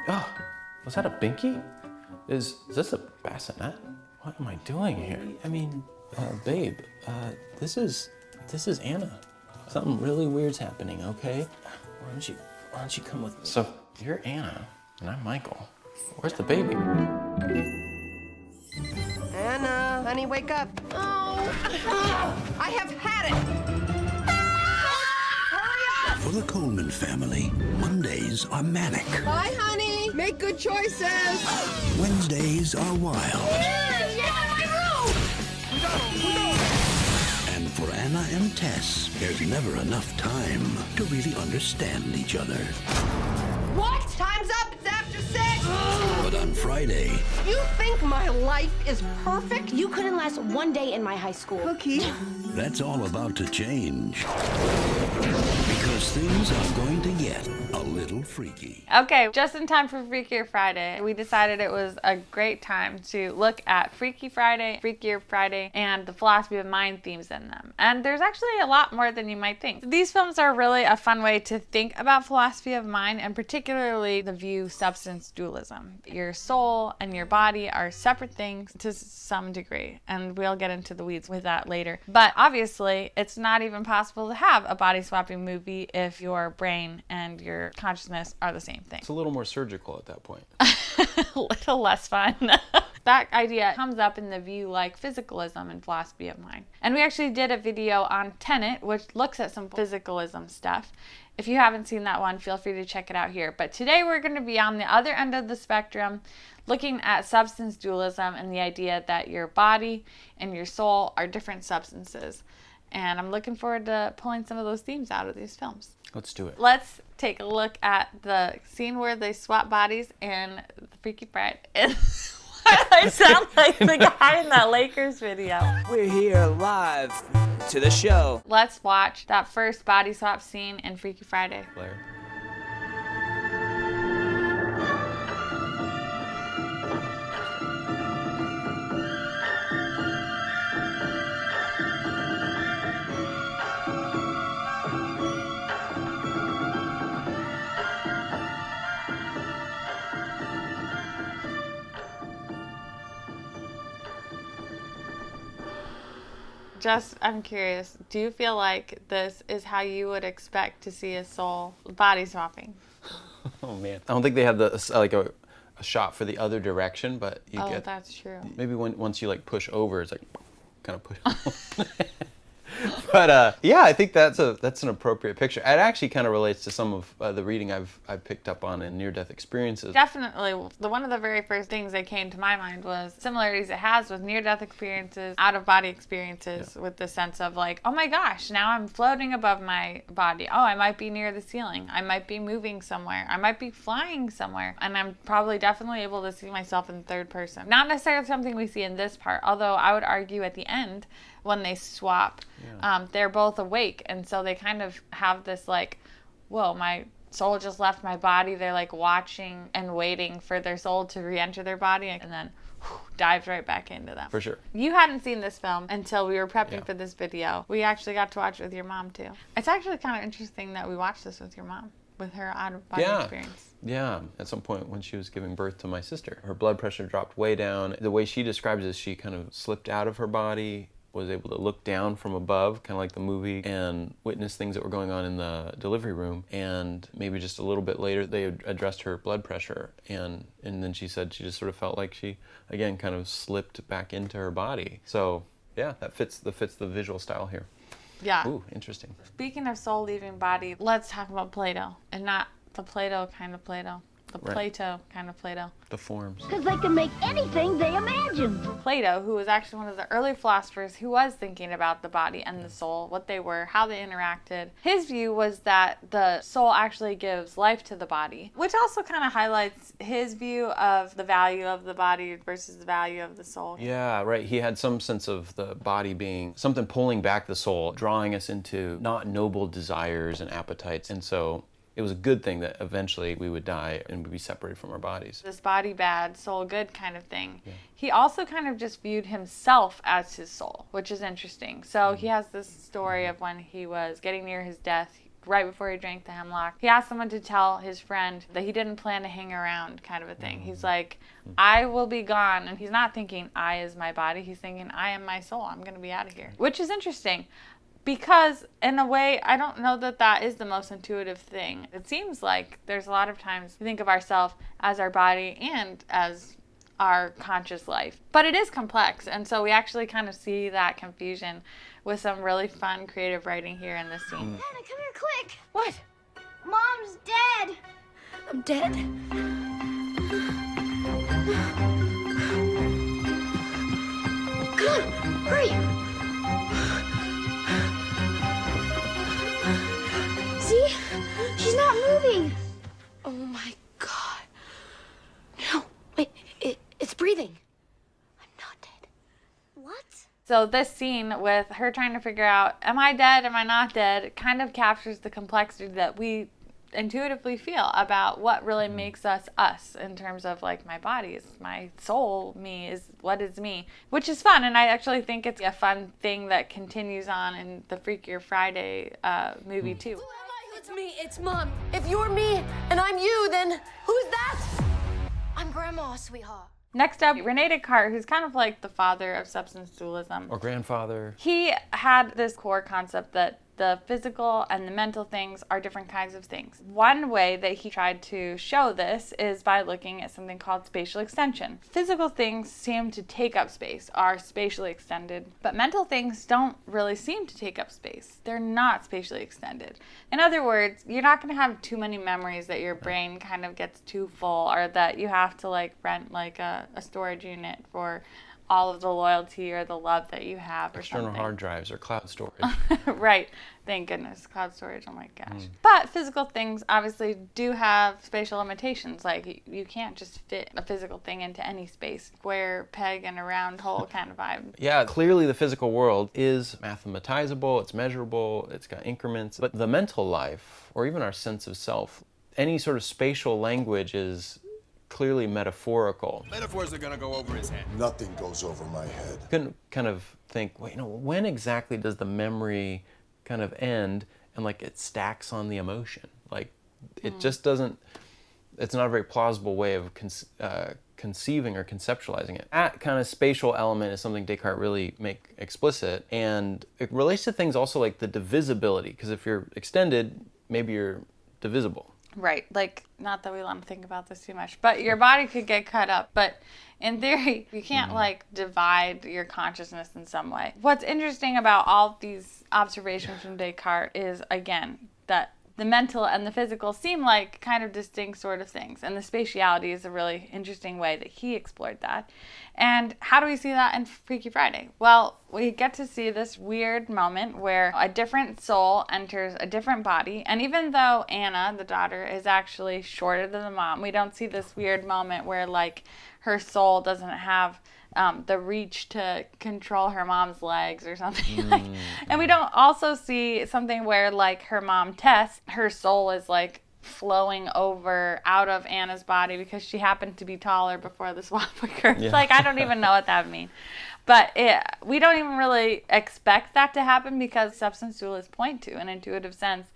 Oh, was that a binky? Is this a bassinet? What am I doing here? I mean, babe, this is Anna. Something really weird's happening, okay? Why don't you come with me? So, you're Anna, and I'm Michael. Where's the baby? Anna, honey, wake up. Oh, I have had it. Hurry up! For the Coleman family, Mondays are manic. Bye, honey. Make good choices. Wednesdays are wild. And for Anna and Tess, there's never enough time to really understand each other. What? Time's up. It's after 6. But on Friday, You think my life is perfect? You couldn't last one day in my high school. Cookie. that's all about to change. Because things are going to get a little freaky. Okay, just in time for Freakier Friday, we decided it was a great time to look at Freaky Friday, Freakier Friday, and the philosophy of mind themes in them. And there's actually a lot more than you might think. These films are really a fun way to think about philosophy of mind, and particularly the view substance dualism. Your soul and your body are separate things to some degree, and we'll get into the weeds with that later. But obviously, it's not even possible to have a body swapping movie if your brain and your consciousness are the same thing. It's a little more surgical at that point. A little less fun. That idea comes up in the view like physicalism and philosophy of mind. And we actually did a video on Tenet, which looks at some physicalism stuff. If you haven't seen that one, feel free to check it out here. But today we're going to be on the other end of the spectrum, looking at substance dualism and the idea that your body and your soul are different substances. And I'm looking forward to pulling some of those themes out of these films. Let's do it. Let's take a look at the scene where they swap bodies in the Freaky Friday. I sound like the guy in that Lakers video. We're here live to the show. Let's watch that first body swap scene in Freaky Friday. Blair. Just, I'm curious, do you feel like this is how you would expect to see a soul body swapping? Oh man, I don't think they have the like a shot for the other direction, but you get. That's true. Maybe once you like push over, it's like kind of push. But yeah, I think that's an appropriate picture. It actually kind of relates to some of the reading I've picked up on in near-death experiences. Definitely. One of the very first things that came to my mind was similarities it has with near-death experiences, out-of-body experiences, with the sense of like, oh my gosh, now I'm floating above my body. Oh, I might be near the ceiling. I might be moving somewhere. I might be flying somewhere. And I'm probably definitely able to see myself in third person. Not necessarily something we see in this part, although I would argue at the end, when they swap, they're both awake, and so they kind of have this like, whoa, my soul just left my body. They're like watching and waiting for their soul to re-enter their body, and then dives right back into them. For sure. You hadn't seen this film until we were prepping for this video. We actually got to watch it with your mom too. It's actually kind of interesting that we watched this with your mom, with her out-of-body experience. Yeah, at some point when she was giving birth to my sister, her blood pressure dropped way down. The way she describes it is she kind of slipped out of her body, was able to look down from above, kind of like the movie, and witness things that were going on in the delivery room. And maybe just a little bit later, they addressed her blood pressure. And then she said she just sort of felt like she, again, kind of slipped back into her body. So yeah, that fits the visual style here. Yeah. Ooh, interesting. Speaking of soul leaving body, let's talk about Plato. And not the Plato kind of Plato. The Plato kind of Plato. The forms. Because they can make anything they imagine. Plato, who was actually one of the early philosophers who was thinking about the body and the soul, what they were, how they interacted. His view was that the soul actually gives life to the body, which also kind of highlights his view of the value of the body versus the value of the soul. Yeah, right. He had some sense of the body being something pulling back the soul, drawing us into not noble desires and appetites. And so it was a good thing that eventually we would die and be separated from our bodies. This body bad, soul good kind of thing. Yeah. He also kind of just viewed himself as his soul, which is interesting. So he has this story of when he was getting near his death, right before he drank the hemlock. He asked someone to tell his friend that he didn't plan to hang around, kind of a thing. He's like, I will be gone. And he's not thinking I is my body. He's thinking I am my soul. I'm going to be out of here. Which is interesting because in a way, I don't know that that is the most intuitive thing. It seems like there's a lot of times we think of ourselves as our body and as our conscious life. But it is complex. And so we actually kind of see that confusion with some really fun creative writing here in this scene. Hannah, come here quick. What? Mom's dead. I'm dead? Come on, hurry. See? She's not moving. Oh my God. No, wait, it's breathing. I'm not dead. What? So this scene with her trying to figure out, am I dead, am I not dead, kind of captures the complexity that we intuitively feel about what really makes us us in terms of like my body is my soul, me is what is me, which is fun. And I actually think it's a fun thing that continues on in the Freakier Friday movie too. Who am I? It's me, it's Mom. If you're me and I'm you, then who's that? I'm Grandma, sweetheart. Next up, Rene Descartes, who's kind of like the father of substance dualism. Or grandfather. He had this core concept that the physical and the mental things are different kinds of things. One way that he tried to show this is by looking at something called spatial extension. Physical things seem to take up space, are spatially extended, but mental things don't really seem to take up space. They're not spatially extended. In other words, you're not going to have too many memories that your brain kind of gets too full, or that you have to like rent like a storage unit for all of the loyalty or the love that you have or External something. hard drives or cloud storage. Right. Thank goodness. Cloud storage. Oh my gosh. But physical things obviously do have spatial limitations. Like you can't just fit a physical thing into any space. Square peg in a round hole kind of vibe. Yeah, clearly the physical world is mathematizable, it's measurable, it's got increments. But the mental life, or even our sense of self, any sort of spatial language is clearly metaphorical. Metaphors are gonna go over his head. Nothing goes over my head. You can kind of think, wait, when exactly does the memory kind of end and like it stacks on the emotion? Like it just doesn't, it's not a very plausible way of conceiving or conceptualizing it. That kind of spatial element is something Descartes really make explicit, and it relates to things also like the divisibility, because if you're extended, maybe you're divisible. Right. Like, not that we want to think about this too much, but your body could get cut up. But in theory, you can't like divide your consciousness in some way. What's interesting about all these observations from Descartes is, again, that the mental and the physical seem like kind of distinct sort of things. And the spatiality is a really interesting way that he explored that. And how do we see that in Freaky Friday? Well, we get to see this weird moment where a different soul enters a different body. And even though Anna, the daughter, is actually shorter than the mom, we don't see this weird moment where like her soul doesn't have the reach to control her mom's legs or something. And we don't also see something where like her mom Tess, her soul is like flowing over out of Anna's body because she happened to be taller before the swap occurred. Yeah. Like, I don't even know what that would mean. But we don't even really expect that to happen because substance dualists point to an intuitive sense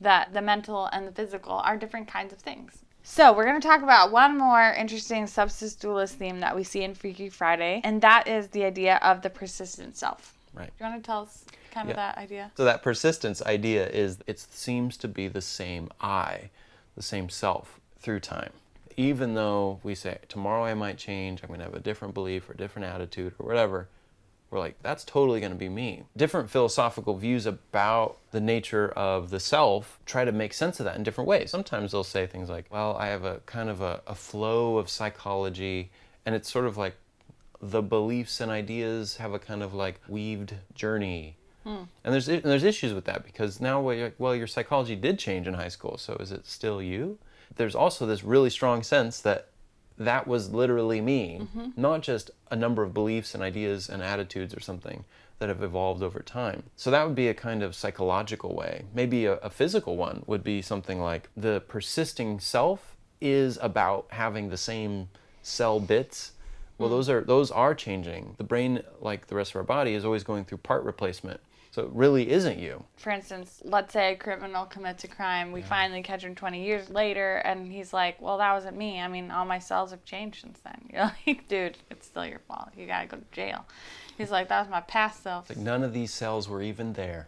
that the mental and the physical are different kinds of things. So we're going to talk about one more interesting substance dualist theme that we see in Freaky Friday, and that is the idea of the persistent self. Right. Do you want to tell us kind of that idea? So that persistence idea is it seems to be the same I, the same self through time. Even though we say, tomorrow I might change, I'm going to have a different belief or different attitude or whatever, we're like, that's totally going to be me. Different philosophical views about the nature of the self try to make sense of that in different ways. Sometimes they'll say things like, well, I have a kind of a flow of psychology, and it's sort of like the beliefs and ideas have a kind of like weaved journey. And there's issues with that because now we're like, well, your psychology did change in high school, so is it still you? There's also this really strong sense that that was literally me, not just a number of beliefs and ideas and attitudes or something that have evolved over time. So that would be a kind of psychological way. Maybe a physical one would be something like the persisting self is about having the same cell bits. Well, those are changing. The brain, like the rest of our body, is always going through part replacement. So it really isn't you. For instance, let's say a criminal commits a crime. We finally catch him 20 years later, and he's like, well, that wasn't me. I mean, all my cells have changed since then. You're like, dude, it's still your fault. You got to go to jail. He's like, that was my past self. Like, none of these cells were even there.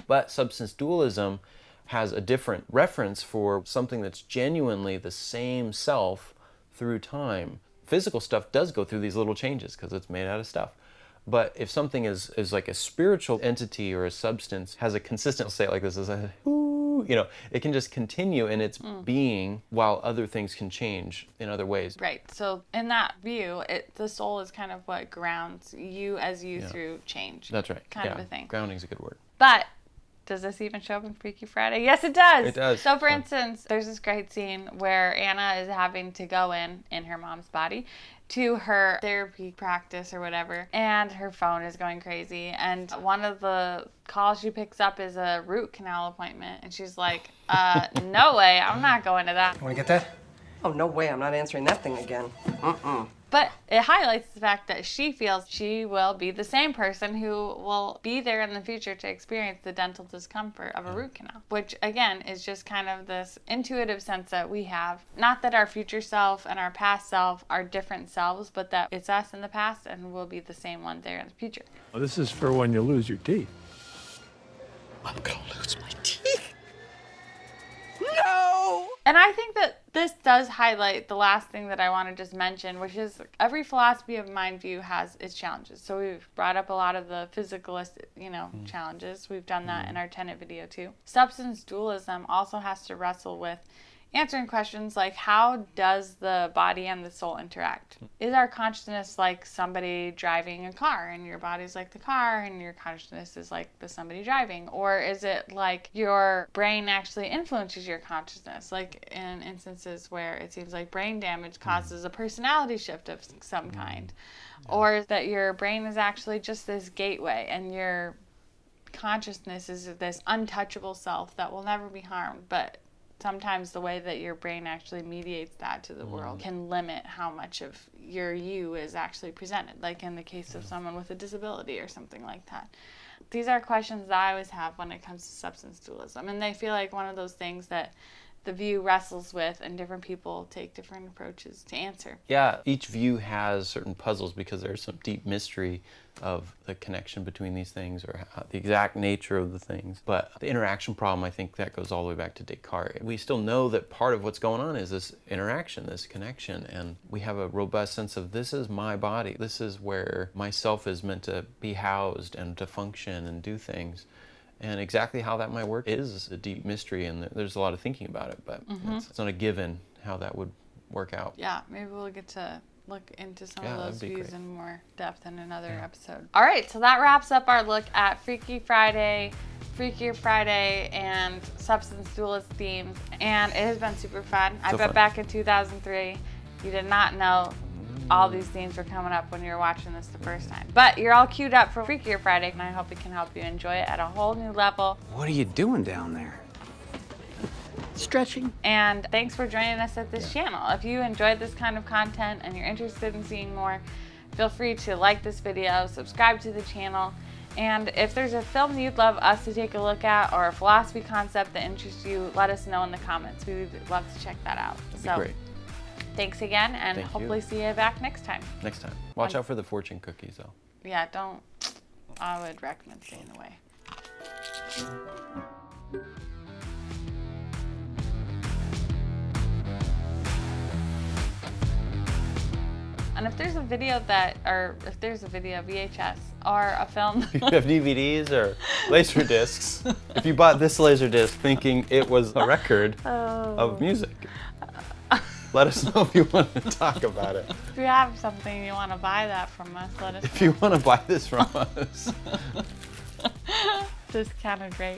But substance dualism has a different reference for something that's genuinely the same self through time. Physical stuff does go through these little changes because it's made out of stuff. But if something is like a spiritual entity or a substance, has a consistent state like this, it can just continue in its being while other things can change in other ways. Right. So in that view, the soul is kind of what grounds you as you through change. That's right. Kind of a thing. Grounding's a good word. But does this even show up in Freaky Friday? Yes, it does. It does. So, for instance, there's this great scene where Anna is having to go in her mom's body to her therapy practice or whatever, and her phone is going crazy. And one of the calls she picks up is a root canal appointment, and she's like, no way, I'm not going to that. Want to get that? Oh, no way, I'm not answering that thing again. But it highlights the fact that she feels she will be the same person who will be there in the future to experience the dental discomfort of a root canal, which again is just kind of this intuitive sense that we have. Not that our future self and our past self are different selves, but that it's us in the past and we'll be the same one there in the future. Well, this is for when you lose your teeth. I'm gonna lose my teeth. No! And I think that this does highlight the last thing that I want to just mention, which is every philosophy of mind view has its challenges. So we've brought up a lot of the physicalist, challenges. We've done that in our tenet video too. Substance dualism also has to wrestle with answering questions like, how does the body and the soul interact? Is our consciousness like somebody driving a car and your body's like the car and your consciousness is like the somebody driving? Or is it like your brain actually influences your consciousness? Like in instances where it seems like brain damage causes a personality shift of some kind. Or that your brain is actually just this gateway and your consciousness is this untouchable self that will never be harmed, but sometimes the way that your brain actually mediates that to the world can limit how much of your you is actually presented, like in the case of someone with a disability or something like that. These are questions that I always have when it comes to substance dualism, and they feel like one of those things that the view wrestles with and different people take different approaches to answer. Yeah, each view has certain puzzles because there's some deep mystery of the connection between these things or the exact nature of the things. But the interaction problem, I think that goes all the way back to Descartes. We still know that part of what's going on is this interaction, this connection, and we have a robust sense of this is my body. This is where myself is meant to be housed and to function and do things. And exactly how that might work is a deep mystery, and there's a lot of thinking about it, but it's not a given how that would work out. Yeah, maybe we'll get to look into some of those views great. in more depth in another episode. All right, so that wraps up our look at Freaky Friday, Freakier Friday, and substance dualist themes, and it has been super fun. I bet back in 2003, you did not know all these themes were coming up when you were watching this the first time. But you're all queued up for Freakier Friday, and I hope it can help you enjoy it at a whole new level. What are you doing down there? Stretching. And thanks for joining us at this channel. If you enjoyed this kind of content and you're interested in seeing more, feel free to like this video, subscribe to the channel, and if there's a film you'd love us to take a look at or a philosophy concept that interests you, let us know in the comments. We would love to check that out. That'd be great. Thanks again, and hopefully see you back next time. Next time. Watch out for the fortune cookies, though. Yeah, don't. I would recommend staying away. And if there's a video VHS, or a film. You have DVDs or LaserDiscs. If you bought this LaserDisc thinking it was a record of music, let us know if you want to talk about it. If you have something you want to buy that from us, let us know. If you want to buy this from us. This is kind of great.